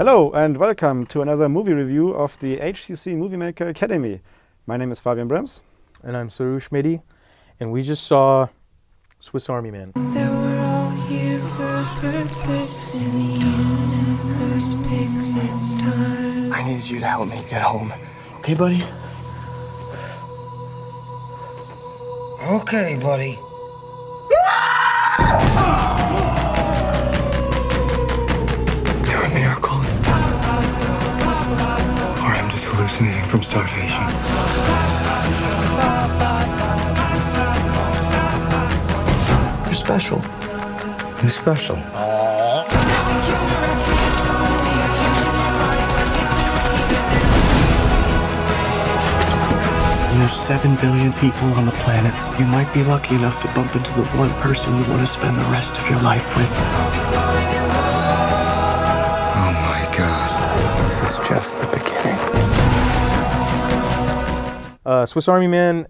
Hello and welcome to another movie review of the HCC MovieMaker Academy. My name is Fabian Brims. And I'm Soroosh, Mehdi, and we just saw Swiss Army Man. That we're all here for a purpose, and the universe picks its time. I need you to help me get home. Okay, buddy? Okay, buddy. You're a miracle. Or I'm just hallucinating from starvation. You're special. I'm special. There's 7 billion people on the planet. You might be lucky enough to bump into the one person you want to spend the rest of your life with. Oh my God. This is just the beginning. Swiss Army Man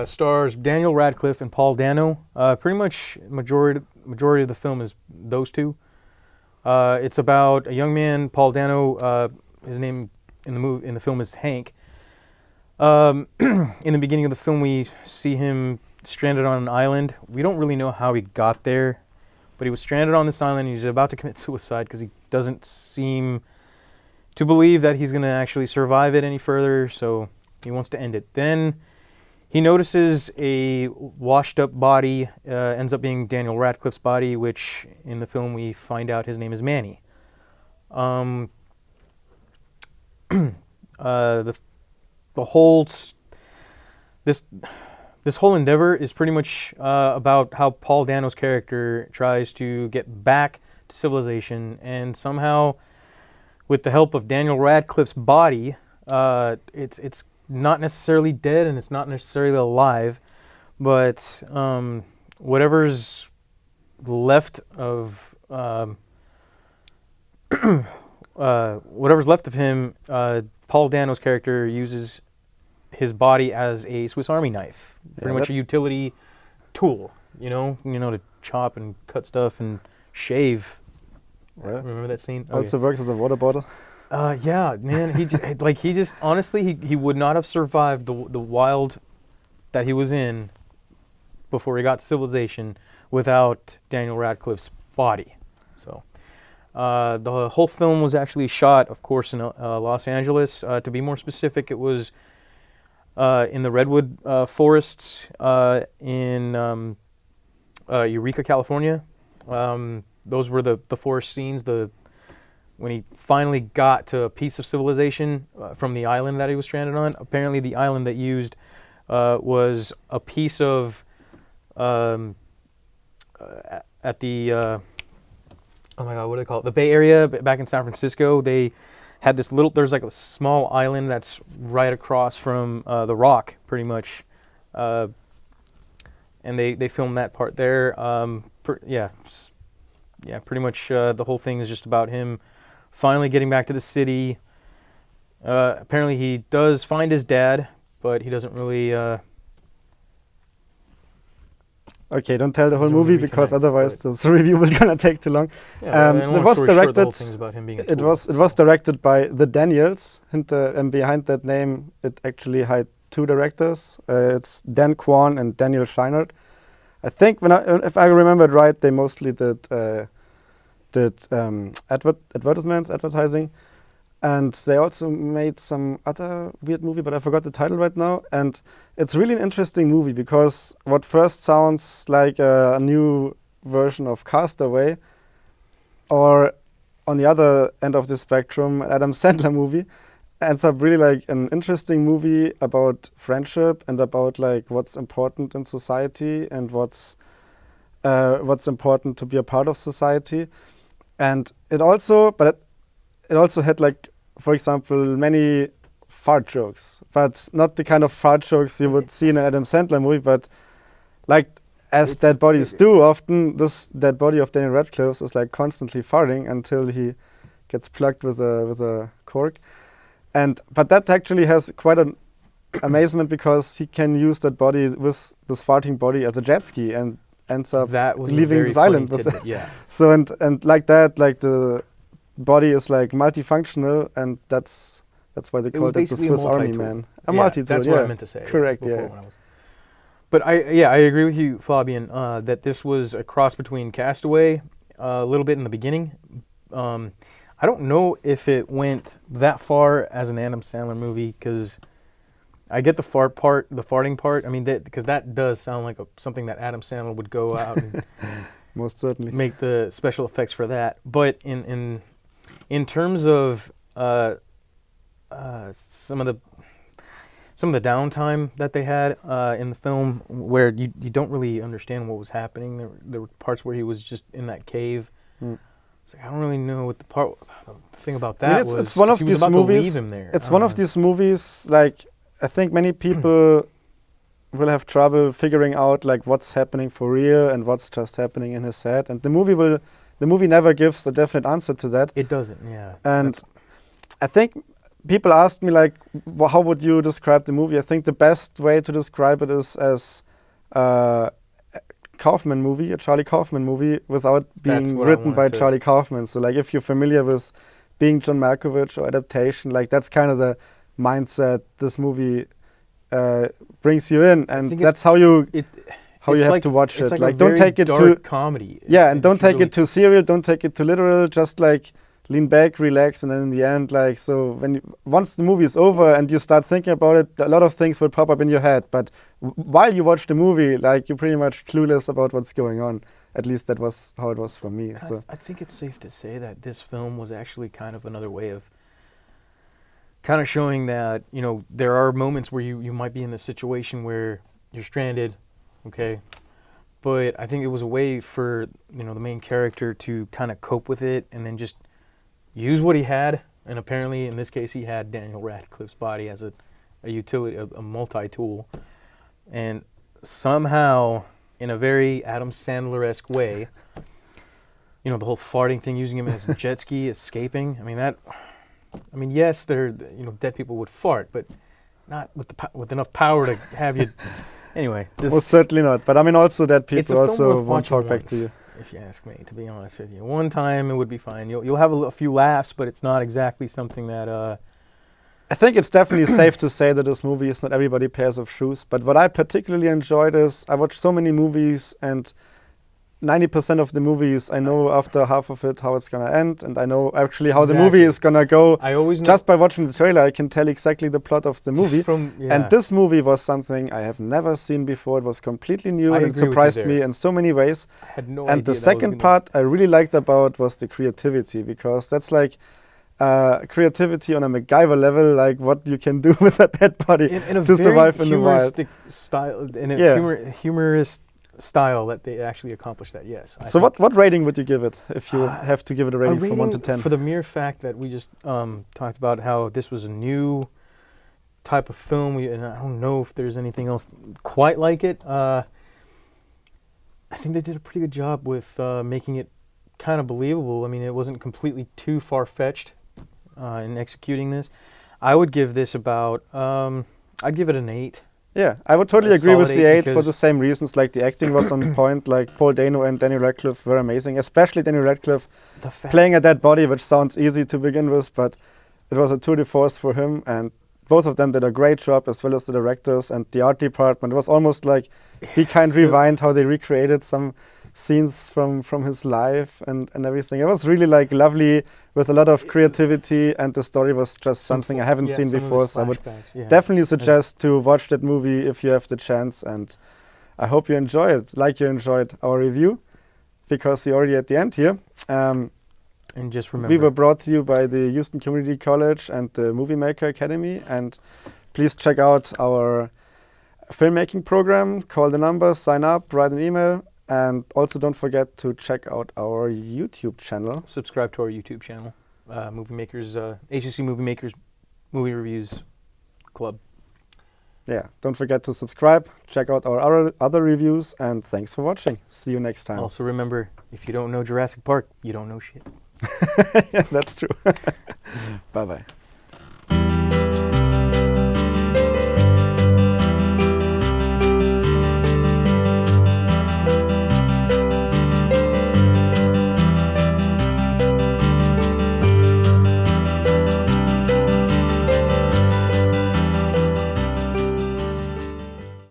stars Daniel Radcliffe and Paul Dano. Pretty much majority of the film is those two. It's about a young man, Paul Dano. His name in the film is Hank. In the beginning of the film, we see him stranded on an island. We don't really know how he got there, but he was stranded on this island. He's about to commit suicide because he doesn't seem to believe that he's going to actually survive it any further, so he wants to end it. Then he notices a washed-up body, ends up being Daniel Radcliffe's body, which in the film we find out his name is Manny. The whole this whole endeavor is pretty much about how Paul Dano's character tries to get back to civilization, and somehow, with the help of Daniel Radcliffe's body, it's not necessarily dead and it's not necessarily alive, but whatever's left of him. Paul Dano's character uses his body as a Swiss Army knife, pretty much a utility tool, you know, to chop and cut stuff and shave. Yeah. Remember that scene? Also works as a water bottle. Yeah, man, he just honestly he would not have survived the wild that he was in before he got to civilization without Daniel Radcliffe's body. So. The whole film was actually shot, of course, in Los Angeles. To be more specific, it was in the redwood forests in Eureka, California. Those were the forest scenes. When he finally got to a piece of civilization from the island that he was stranded on. Apparently, the island that used was a piece of at the oh my God, what do they call it? The Bay Area, back in San Francisco. They had this there's like a small island that's right across from The Rock, pretty much. And they filmed that part there. Pretty much the whole thing is just about him finally getting back to the city. Apparently he does find his dad, but he doesn't really... Okay, don't tell the whole movie because otherwise this review will gonna take too long. Yeah, it was directed. The whole thing's about him being a tool. It was directed by the Daniels, and behind that name it actually had 2 directors. It's Dan Kwan and Daniel Scheinert. I think if I remember it right, they mostly did advertising, and they also made some other weird movie, but I forgot the title right now. And it's really an interesting movie because what first sounds like a new version of Castaway, or on the other end of the spectrum, an Adam Sandler movie, ends up really like an interesting movie about friendship and about like what's important in society and what's important to be a part of society. And it also had, like, for example, many fart jokes, but not the kind of fart jokes you would see in an Adam Sandler movie, but like as dead bodies do often, this dead body of Daniel Radcliffe is like constantly farting until he gets plugged with a cork. But that actually has quite an amazement because he can use that body with this farting body as a jet ski and ends up leaving this island with it. Yeah. So and like that, like the body is like multifunctional, and that's why they It was called it the basically a Swiss Army multi-tool. Man. Yeah, multi-tool, that's what I meant to say. Correct, before yeah. when I was- But I agree with you, Fabian, that this was a cross between Castaway, a little bit in the beginning. I don't know if it went that far as an Adam Sandler movie, because I get the farting part. I mean, because that does sound like something that Adam Sandler would go out and Most certainly. make the special effects for that. But in terms of some of the downtime that they had in the film, where you don't really understand what was happening. There were parts where he was just in that cave. It's like, I don't really know what the thing about that I mean, was. it's one of he was these about to movies. leave him there. It's one of these movies. Like, I think many people will have trouble figuring out like what's happening for real and what's just happening in his head. And the movie never gives a definite answer to that. It doesn't, yeah. And I think people asked me like, how would you describe the movie? I think the best way to describe it is as a Kaufman movie, a Charlie Kaufman movie, without being written by Charlie Kaufman. So like, if you're familiar with Being John Malkovich or Adaptation, like that's kind of the mindset this movie brings you in, and that's how you have to watch it. Like don't take it too comedy. Yeah, and don't take it too serial. Don't take it too literal. Just like lean back, relax, and then in the end, like, so once the movie is over and you start thinking about it, a lot of things will pop up in your head. But while you watch the movie, like, you're pretty much clueless about what's going on. At least that was how it was for me. So I think it's safe to say that this film was actually kind of another way of kind of showing that, you know, there are moments where you might be in a situation where you're stranded, okay? But I think it was a way for, you know, the main character to kind of cope with it and then just use what he had. And apparently, in this case, he had Daniel Radcliffe's body as a utility, a multi-tool. And somehow, in a very Adam Sandler-esque way, you know, the whole farting thing, using him as a jet ski, escaping. I mean, yes, dead people would fart, but not with enough power to have you. Anyway, well, certainly not. But I mean, also that people also won't talk back to you. If you ask me, to be honest with you, one time it would be fine. You'll have a few laughs, but it's not exactly something that. I think it's definitely safe to say that this movie is not everybody pairs of shoes. But what I particularly enjoyed is I watched so many movies, and 90% of the movies I know after half of it how it's gonna end, and I know actually how the movie is gonna go. I always know. Just by watching the trailer, I can tell exactly the plot of the movie. And this movie was something I have never seen before. It was completely new, and it surprised me in so many ways. I had no and idea. The second part I really liked about was the creativity, because that's like creativity on a MacGyver level, like what you can do with a dead body in a to survive in the wild. Style, in a humorous style that they actually accomplished that. Yes. So what rating would you give it if you have to give it a rating from 1 to 10? For the mere fact that we just talked about how this was a new type of film, and I don't know if there's anything else quite like it. I think they did a pretty good job with making it kind of believable. I mean, it wasn't completely too far-fetched in executing this. I would give this about, I'd give it an 8. Yeah, I would totally agree with the 8 for the same reasons. Like, the acting was on point. Like, Paul Dano and Daniel Radcliffe were amazing, especially Daniel Radcliffe playing a dead body, which sounds easy to begin with, but it was a tour de force for him. And both of them did a great job, as well as the directors and the art department. It was almost like Be Kind Rewind, how they recreated some scenes from his life and everything. It was really like lovely, with a lot of creativity, and the story was just something I haven't seen before. So I would definitely suggest to watch that movie if you have the chance, and I hope you enjoy it, like you enjoyed our review, because we're already at the end here. And just remember, we were brought to you by the Houston Community College and the Movie Maker Academy, and please check out our filmmaking program, call the number, sign up, write an email. And also don't forget to check out our YouTube channel. Subscribe to our YouTube channel, HCC MovieMakers Movie Reviews Club. Yeah, don't forget to subscribe, check out our other reviews, and thanks for watching. See you next time. Also remember, if you don't know Jurassic Park, you don't know shit. Yeah, that's true. Bye-bye.